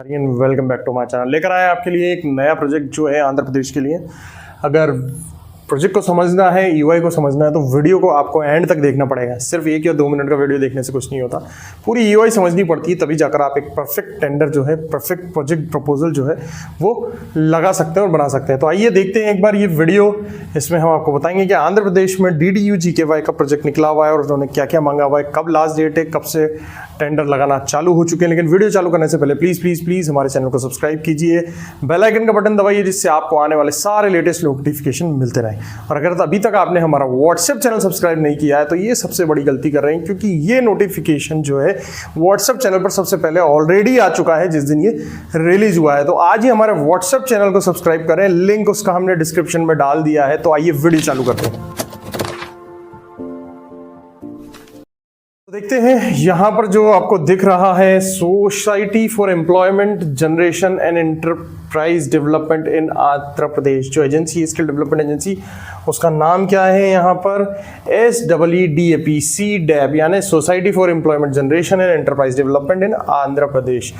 Welcome back to my channel. लेकर आए आपके लिए एक नया प्रोजेक्ट जो है आंध्र प्रदेश के लिए। अगर प्रोजेक्ट को समझना है, यूआई को समझना है, तो वीडियो को आपको एंड तक देखना पड़ेगा। सिर्फ 1 या 2 मिनट का वीडियो देखने से कुछ नहीं होता, पूरी यूआई समझनी पड़ती है, तभी जाकर आप एक परफेक्ट टेंडर जो है, परफेक्ट प्रोजेक्ट प्रपोजल जो है वो लगा सकते हैं और बना सकते हैं। तो आइए देखते हैं एक बार ये वीडियो। इसमें हम आपको बताएंगे कि आंध्र प्रदेश में DDU-GKY का प्रोजेक्ट निकला हुआ है और उन्होंने क्या क्या मांगा हुआ है, कब लास्ट डेट है, कब से टेंडर लगाना चालू हो चुके हैं। लेकिन वीडियो चालू करने से पहले प्लीज़ हमारे चैनल को सब्सक्राइब कीजिए, बेल आइकन का बटन दबाइए, जिससे आपको आने वाले सारे लेटेस्ट नोटिफिकेशन मिलते रहें। और अगर अभी तक आपने हमारा व्हाट्सएप चैनल सब्सक्राइब नहीं किया है तो ये सबसे बड़ी गलती कर रहे हैं, क्योंकि ये नोटिफिकेशन जो है व्हाट्सएप चैनल पर सबसे पहले ऑलरेडी आ चुका है जिस दिन ये रिलीज हुआ है। तो आज ही हमारे व्हाट्सएप चैनल को सब्सक्राइब करें, लिंक उसका हमने डिस्क्रिप्शन में डाल दिया है। तो आइए वीडियो चालू करते हैं। देखते हैं यहां पर जो आपको दिख रहा है, society for employment generation and enterprise development in Andhra Pradesh. जो एजेंसी है, स्किल डेवलपमेंट एजेंसी, उसका नाम क्या है यहाँ पर? SEEDAP, यानी society for employment generation and enterprise development in Andhra Pradesh.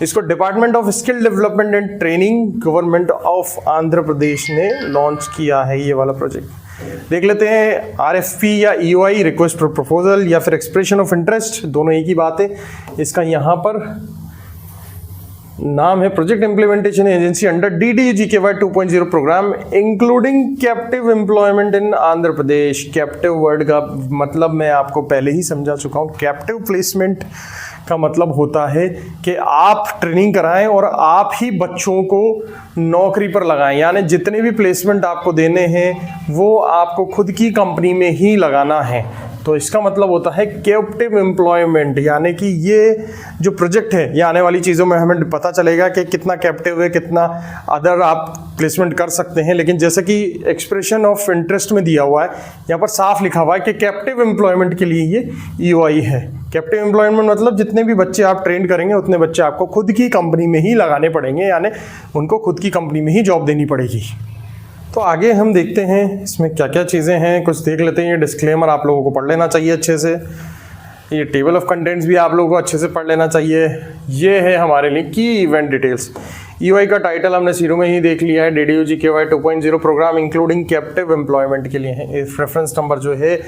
इसको department of skill development and training, government of Andhra Pradesh ने लॉन्च किया है ये वाला प्रोजेक्ट। देख लेते हैं। RFP या EOI, रिक्वेस्ट फॉर प्रपोजल, या फिर एक्सप्रेशन ऑफ इंटरेस्ट, दोनों एक ही बात है। इसका यहाँ पर नाम है project implementation agency under DDU-GKY 2.0 programme including captive employment in Andhra Pradesh. Captive word का मतलब मैं आपको पहले ही समझा चुका हूँ। कैप्टिव प्लेसमेंट का मतलब होता है कि आप ट्रेनिंग कराएं और आप ही बच्चों को नौकरी पर लगाएं, यानी जितने भी प्लेसमेंट आपको देने हैं वो आपको खुद की कंपनी में ही लगाना है। तो इसका मतलब होता है कैप्टिव एम्प्लॉयमेंट, यानी कि ये जो प्रोजेक्ट है, ये आने वाली चीज़ों में हमें पता चलेगा कि कितना कैप्टिव है, कितना अदर आप प्लेसमेंट कर सकते हैं। लेकिन जैसे कि एक्सप्रेशन ऑफ इंटरेस्ट में दिया हुआ है, यहाँ पर साफ लिखा हुआ है कि कैप्टिव एम्प्लॉयमेंट के लिए ये EOI है। कैप्टिव एम्प्लॉयमेंट मतलब जितने भी बच्चे आप ट्रेन करेंगे उतने बच्चे आपको खुद की कंपनी में ही लगाने पड़ेंगे, यानी उनको खुद की कंपनी में ही जॉब देनी पड़ेगी। तो आगे हम देखते हैं इसमें क्या क्या चीज़ें हैं, कुछ देख लेते हैं। ये डिस्क्लेमर आप लोगों को पढ़ लेना चाहिए अच्छे से। ये टेबल ऑफ कंटेंट्स भी आप लोगों को अच्छे से पढ़ लेना चाहिए। ये है हमारे लिए की इवेंट डिटेल्स। EOI का टाइटल हमने शुरू में ही देख लिया है, DDU-GKY 2.0 programme including captive employment के लिए है। रेफरेंस नंबर जो है,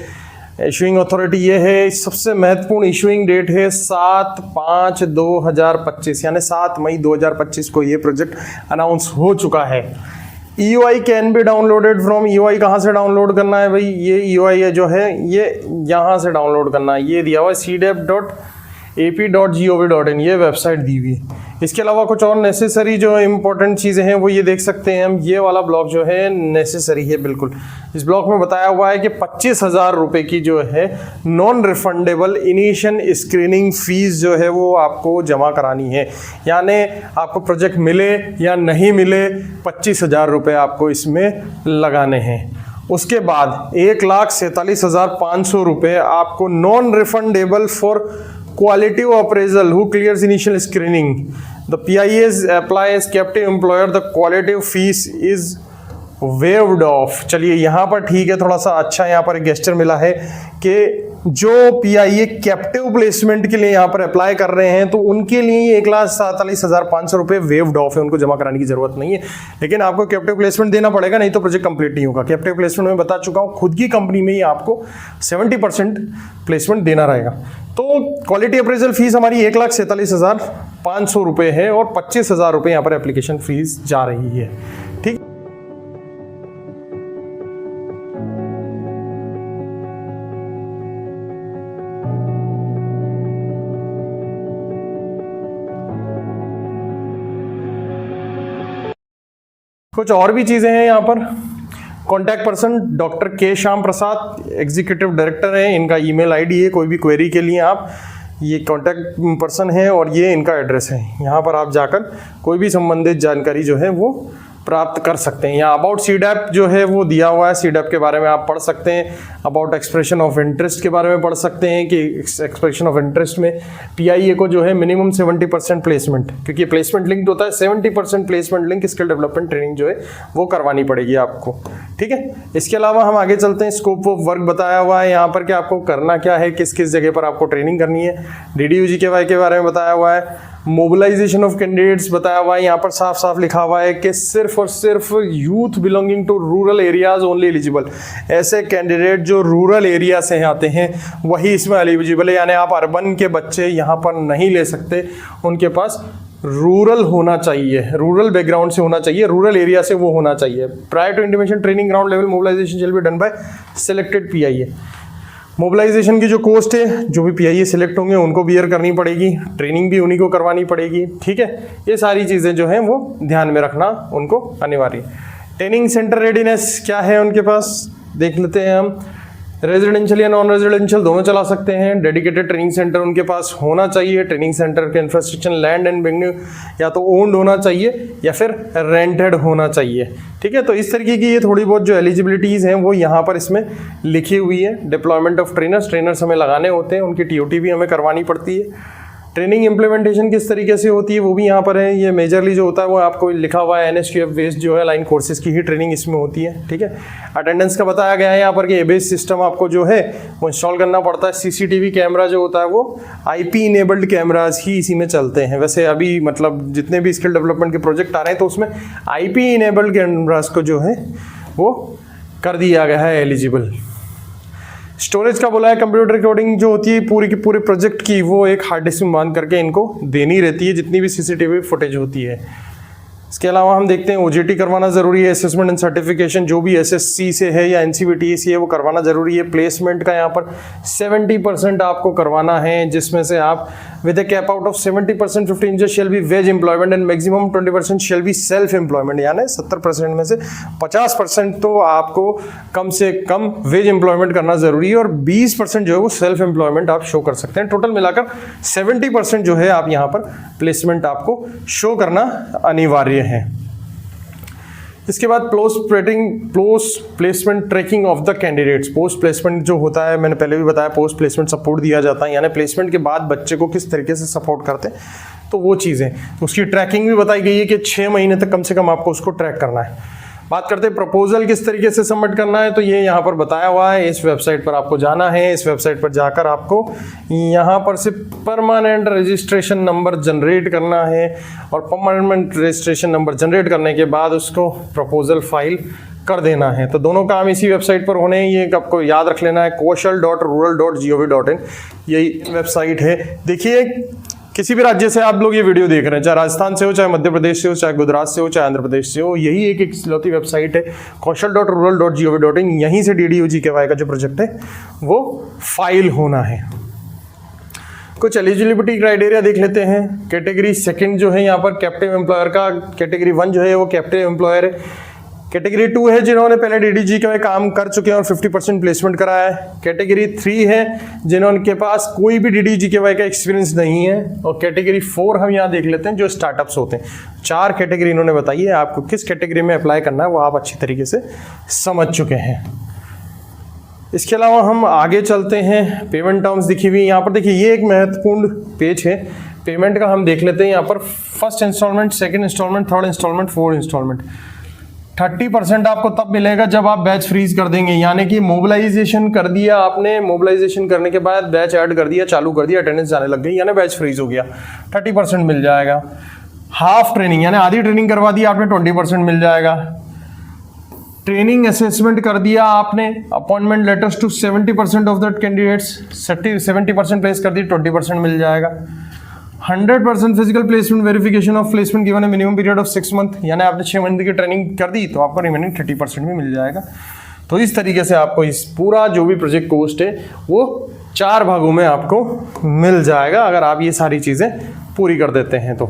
इशूइंग अथॉरिटी ये है। सबसे महत्वपूर्ण इशूइंग डेट है 7/5/2025, यानी 7 मई 2025 को ये प्रोजेक्ट अनाउंस हो चुका है। EOI can be downloaded from, EOI कहाँ से डाउनलोड करना है भाई? ये EOI जो है ये यहाँ से डाउनलोड करना है। ये दिया हुआ है CDAP.AP.gov.in, ये वेबसाइट दी हुई है। इसके अलावा कुछ और नेसेसरी जो इंपॉर्टेंट चीज़ें हैं वो ये देख सकते हैं हम। ये वाला ब्लॉक जो है नेसेसरी है बिल्कुल। इस ब्लॉक में बताया हुआ है कि 25,000 रुपये की जो है non refundable initial screening fees जो है वो आपको जमा करानी है। यानी आपको प्रोजेक्ट मिले या नहीं मिले, 25,000 रुपये आपको इसमें लगाने हैं। उसके बाद 1,47,500 रुपये आपको non refundable for qualitative appraisal who clears initial screening. The PIS applies captive employer, the qualitative fees is waived off। चलिए यहाँ पर ठीक है, थोड़ा सा अच्छा यहाँ पर एक गेस्चर मिला है कि जो PIA कैप्टिव प्लेसमेंट के लिए यहाँ पर अप्लाई कर रहे हैं तो उनके लिए 1,47,500 रुपये वेव्ड ऑफ है, उनको जमा कराने की जरूरत नहीं है। लेकिन आपको कैप्टिव प्लेसमेंट देना पड़ेगा, नहीं तो प्रोजेक्ट कंप्लीट नहीं होगा। कैप्टिव प्लेसमेंट में बता चुका हूँ, खुद की कंपनी में ही आपको 70% प्लेसमेंट देना रहेगा। तो क्वालिटी अप्रेजल फीस हमारी 1,47,500 रुपये है और 25,000 रुपये यहाँ पर एप्लीकेशन फीस जा रही है। ठीक, कुछ और भी चीजें हैं यहाँ पर। Contact person doctor K Shyam Prasad, executive director हैं। इनका ईमेल आईडी है, कोई भी क्वेरी के लिए आप ये कॉन्टैक्ट पर्सन है और ये इनका एड्रेस है। यहाँ पर आप जाकर कोई भी संबंधित जानकारी जो है वो प्राप्त कर सकते हैं। यहाँ अबाउट CDAP जो है वो दिया हुआ है, CDAP के बारे में आप पढ़ सकते हैं। अबाउट एक्सप्रेशन ऑफ इंटरेस्ट के बारे में पढ़ सकते हैं कि एक्सप्रेशन ऑफ इंटरेस्ट में PIA को जो है मिनिमम 70% प्लेसमेंट, क्योंकि प्लेसमेंट लिंक होता है, 70% placement link skill development training जो है वो करवानी पड़ेगी आपको। ठीक है, इसके अलावा हम आगे चलते हैं। स्कोप ऑफ वर्क बताया हुआ है यहाँ पर कि आपको करना क्या है, किस किस जगह पर आपको ट्रेनिंग करनी है। DDU-GKY के बारे में बताया हुआ है। मोबिलाइजेशन ऑफ कैंडिडेट्स बताया हुआ है, यहाँ पर साफ साफ लिखा हुआ है कि सिर्फ और सिर्फ youth belonging to rural areas only eligible, ऐसे कैंडिडेट जो रूरल एरिया से आते हैं वही इसमें एलिजिबल है, यानी आप अर्बन के बच्चे यहाँ पर नहीं ले सकते, उनके पास रूरल होना चाहिए, रूरल बैकग्राउंड से होना चाहिए, रूरल एरिया से वो होना चाहिए। Prior to intimation training ground level mobilisation shall be done by selected PIA. Mobilisation की जो कोस्ट है, जो भी पीआईए सिलेक्ट होंगे उनको बियर करनी पड़ेगी, ट्रेनिंग भी उन्हीं को करवानी पड़ेगी, ठीक है। ये सारी चीज़ें जो हैं वो ध्यान में रखना उनको अनिवार्य। ट्रेनिंग सेंटर रेडीनेस क्या है उनके पास देख लेते हैं हम। रेजिडेंशियल या नॉन रेजिडेंशियल दोनों चला सकते हैं। डेडिकेटेड ट्रेनिंग सेंटर उनके पास होना चाहिए। ट्रेनिंग सेंटर के इंफ्रास्ट्रक्चर लैंड एंड वेन्यू या तो ओन्ड होना चाहिए या फिर रेंटेड होना चाहिए, ठीक है। तो इस तरीके की ये थोड़ी बहुत जो एलिजिबिलिटीज़ हैं वो यहाँ पर इसमें लिखी हुई है। डिप्लॉयमेंट ऑफ ट्रेनर्स हमें लगाने होते हैं, उनकी टीओटी भी हमें करवानी पड़ती है। ट्रेनिंग इम्प्लीमेंटेशन किस तरीके से होती है वो भी यहाँ पर है। ये मेजरली जो होता है वो आपको लिखा हुआ है, NSQF बेस्ड जो है लाइन कोर्सेज की ही ट्रेनिंग इसमें होती है, ठीक है। अटेंडेंस का बताया गया है यहाँ पर कि एबीएस सिस्टम आपको जो है वो इंस्टॉल करना पड़ता है। CCTV कैमरा जो होता है वो IP इनेबल्ड कैमराज ही इसी में चलते हैं। वैसे अभी मतलब जितने भी स्किल डेवलपमेंट के प्रोजेक्ट आ रहे हैं तो उसमें IP इनेबल्ड कैमराज को जो है वो कर दिया गया है एलिजिबल। स्टोरेज का बोला है, कंप्यूटर रिकॉर्डिंग जो होती है पूरी की पूरे प्रोजेक्ट की वो एक हार्ड डिस्क में बांध करके इनको देनी रहती है, जितनी भी CCTV फुटेज होती है। इसके अलावा हम देखते हैं OJT करवाना ज़रूरी है। असेसमेंट एंड सर्टिफिकेशन जो भी SSC से है या NCVT से है वो करवाना ज़रूरी है। प्लेसमेंट का यहाँ पर 70% आपको करवाना है, जिसमें से आप with A cap out of 70% 15 years shall be veg employment and maximum 20% shall be self employment, यानी 70% में से 50% तो आपको कम से कम वेज एम्प्लॉयमेंट करना ज़रूरी है और 20% जो है वो सेल्फ एम्प्लॉयमेंट आप शो कर सकते हैं। टोटल मिलाकर 70% जो है आप यहाँ पर प्लेसमेंट आपको शो करना अनिवार्य है। इसके बाद post placement tracking of the candidates. Post placement जो होता है मैंने पहले भी बताया, पोस्ट प्लेसमेंट सपोर्ट दिया जाता है, यानी प्लेसमेंट के बाद बच्चे को किस तरीके से सपोर्ट करते हैं, तो वो चीज़ें उसकी ट्रैकिंग भी बताई गई है कि 6 महीने तक कम से कम आपको उसको ट्रैक करना है। बात करते हैं प्रपोजल किस तरीके से सबमिट करना है, तो ये यहाँ पर बताया हुआ है। इस वेबसाइट पर आपको जाना है, इस वेबसाइट पर जाकर आपको यहाँ पर से परमानेंट रजिस्ट्रेशन नंबर जनरेट करना है और परमानेंट रजिस्ट्रेशन नंबर जनरेट करने के बाद उसको प्रपोजल फाइल कर देना है। तो दोनों काम इसी वेबसाइट पर होने हैं, ये आपको याद रख लेना है। kaushal.rural.gov.in यही वेबसाइट है। देखिए किसी भी राज्य से आप लोग ये वीडियो देख रहे हैं, चाहे राजस्थान से हो, चाहे मध्य प्रदेश से हो, चाहे गुजरात से हो, चाहे आंध्र प्रदेश से हो, यही एक इकलौती वेबसाइट है kaushal.rural.gov.in। यहीं से DDU-GKY का जो प्रोजेक्ट है वो फाइल होना है। कुछ एलिजिबिलिटी क्राइटेरिया देख लेते हैं। कैटेगरी सेकंड जो है यहाँ पर कैप्टिव एम्प्लॉयर का, कैटेगरी 1 जो है वो कैप्टिव एम्प्लॉयर है। कैटेगरी 2 है जिन्होंने पहले DDU-GKY काम कर चुके हैं और 50% प्लेसमेंट कराया है। कैटेगरी 3 है जिन्होंने पास कोई भी DDU-GKY का एक्सपीरियंस नहीं है। और कैटेगरी 4 हम यहाँ देख लेते हैं जो स्टार्टअप्स होते हैं। 4 कैटेगरी इन्होंने बताई है, आपको किस कैटेगरी में अप्लाई करना है वो आप अच्छी तरीके से समझ चुके हैं। इसके अलावा हम आगे चलते हैं। पेमेंट टर्म्स दिखी हुई यहाँ पर, देखिए ये एक महत्वपूर्ण पेज है। पेमेंट का हम देख लेते हैं यहाँ पर। First instalment, second instalment, third instalment, fourth instalment. 30% आपको तब मिलेगा जब आप बैच फ्रीज कर देंगे, यानी कि मोबिलाइजेशन कर दिया आपने, मोबिलाइजेशन करने के बाद बैच ऐड कर दिया, चालू कर दिया, अटेंडेंस जाने लग गई, यानी बैच फ्रीज हो गया, 30% मिल जाएगा। हाफ ट्रेनिंग यानी आधी ट्रेनिंग करवा दी आपने, 20% मिल जाएगा। ट्रेनिंग असेसमेंट कर दिया आपने, appointment letters to 70% of that candidates, 70% place कर दी, 20% मिल जाएगा। 100% physical placement verification of placement given a minimum period of 6 month, यानी आपने 6 महीने की ट्रेनिंग कर दी तो आपको रिमेनिंग 30% भी मिल जाएगा। तो इस तरीके से आपको इस पूरा जो भी प्रोजेक्ट कोस्ट है वो 4 भागों में आपको मिल जाएगा, अगर आप ये सारी चीज़ें पूरी कर देते हैं तो।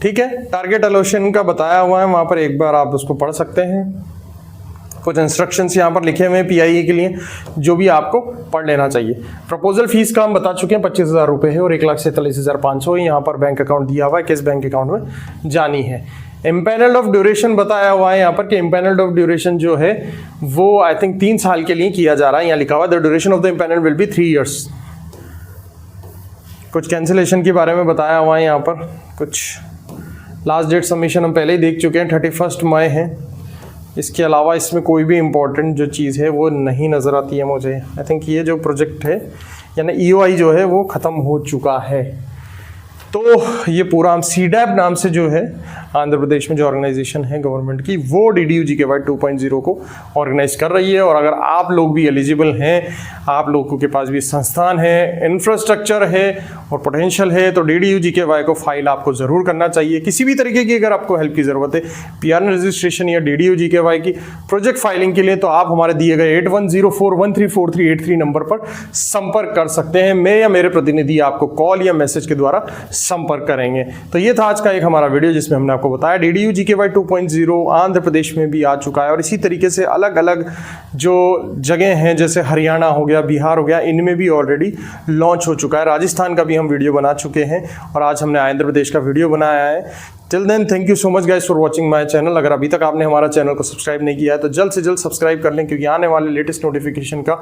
ठीक है, टारगेट एलोकेशन का बताया हुआ है वहाँ पर, एक बार आप उसको पढ़ सकते हैं। कुछ इंस्ट्रक्शंस यहाँ पर लिखे हुए हैं PIE के लिए जो भी आपको पढ़ लेना चाहिए। प्रपोजल फीस का हम बता चुके हैं 25,000 रुपये है और 1,47,500 है। यहाँ पर बैंक अकाउंट दिया हुआ है, किस बैंक अकाउंट में जानी है। इम्पैनल्ड ऑफ ड्यूरेशन बताया हुआ है यहाँ पर कि इम्पैनल्ड ऑफ ड्यूरेशन जो है वो आई थिंक 3 साल के लिए किया जा रहा है। यहाँ लिखा हुआ है the duration of the empanel will be 3 years. कुछ कैंसिलेशन के बारे में बताया हुआ है यहाँ पर। कुछ लास्ट डेट सबमिशन हम पहले ही देख चुके हैं, 31 मई है। इसके अलावा इसमें कोई भी इम्पोर्टेंट जो चीज़ है वो नहीं नज़र आती है मुझे। आई थिंक ये जो प्रोजेक्ट है यानी EOI जो है वो ख़त्म हो चुका है। तो ये पूरा हम CDAP नाम से जो है आंध्र प्रदेश में जो ऑर्गेनाइजेशन है गवर्नमेंट की, वो DDU-GKY 2.0 को ऑर्गेनाइज कर रही है। और अगर आप लोग भी एलिजिबल हैं, आप लोगों के पास भी संस्थान है, इंफ्रास्ट्रक्चर है और पोटेंशियल है, तो DDU-GKY को फाइल आपको ज़रूर करना चाहिए। किसी भी तरीके की अगर आपको हेल्प की ज़रूरत है PRN रजिस्ट्रेशन या DDU-GKY की प्रोजेक्ट फाइलिंग के लिए, तो आप हमारे दिए गए 8104134383 नंबर पर संपर्क कर सकते हैं। मैं या मेरे प्रतिनिधि आपको कॉल या मैसेज के द्वारा संपर्क करेंगे। तो ये था आज का एक हमारा वीडियो जिसमें हमने आपको बताया DDU-GKY 2.0 आंध्र प्रदेश में भी आ चुका है। और इसी तरीके से अलग अलग जो जगह हैं जैसे हरियाणा हो गया, बिहार हो गया, इनमें भी ऑलरेडी लॉन्च हो चुका है। राजस्थान का भी हम वीडियो बना चुके हैं और आज हमने आंध्र प्रदेश का वीडियो बनाया है। Till then thank you so much guys for watching my channel. अगर अभी तक आपने हमारा चैनल को सब्सक्राइब नहीं किया है तो जल्द से जल्द सब्सक्राइब कर लें, क्योंकि आने वाले लेटेस्ट नोटिफिकेशन का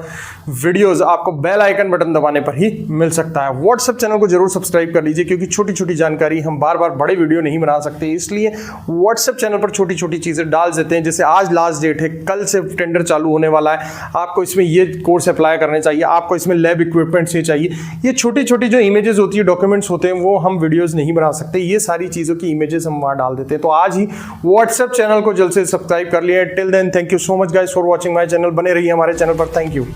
वीडियोस आपको बेल आइकन बटन दबाने पर ही मिल सकता है। व्हाट्सएप चैनल को जरूर सब्सक्राइब कर लीजिए, क्योंकि छोटी छोटी जानकारी हम बार बार बड़े वीडियो नहीं बना सकते, इसलिए व्हाट्सएप चैनल पर छोटी छोटी चीज़ें डाल देते हैं। जैसे आज लास्ट डेट है, कल से टेंडर चालू होने वाला है, आपको इसमें ये कोर्स अप्लाई करने चाहिए, आपको इसमें लैब इक्विपमेंट्स ये चाहिए। ये छोटी छोटी जो इमेजेस होती है, डॉक्यूमेंट्स होते हैं, वो हम वीडियोस नहीं बना सकते। ये सारी चीज़ों की इमेजेस हम वहाँ डाल देते हैं। तो आज ही व्हाट्सएप चैनल को जल्द से सब्सक्राइब कर लिया। Till then thank you so much guys for watching my channel. बने रहिए हमारे चैनल पर। Thank you.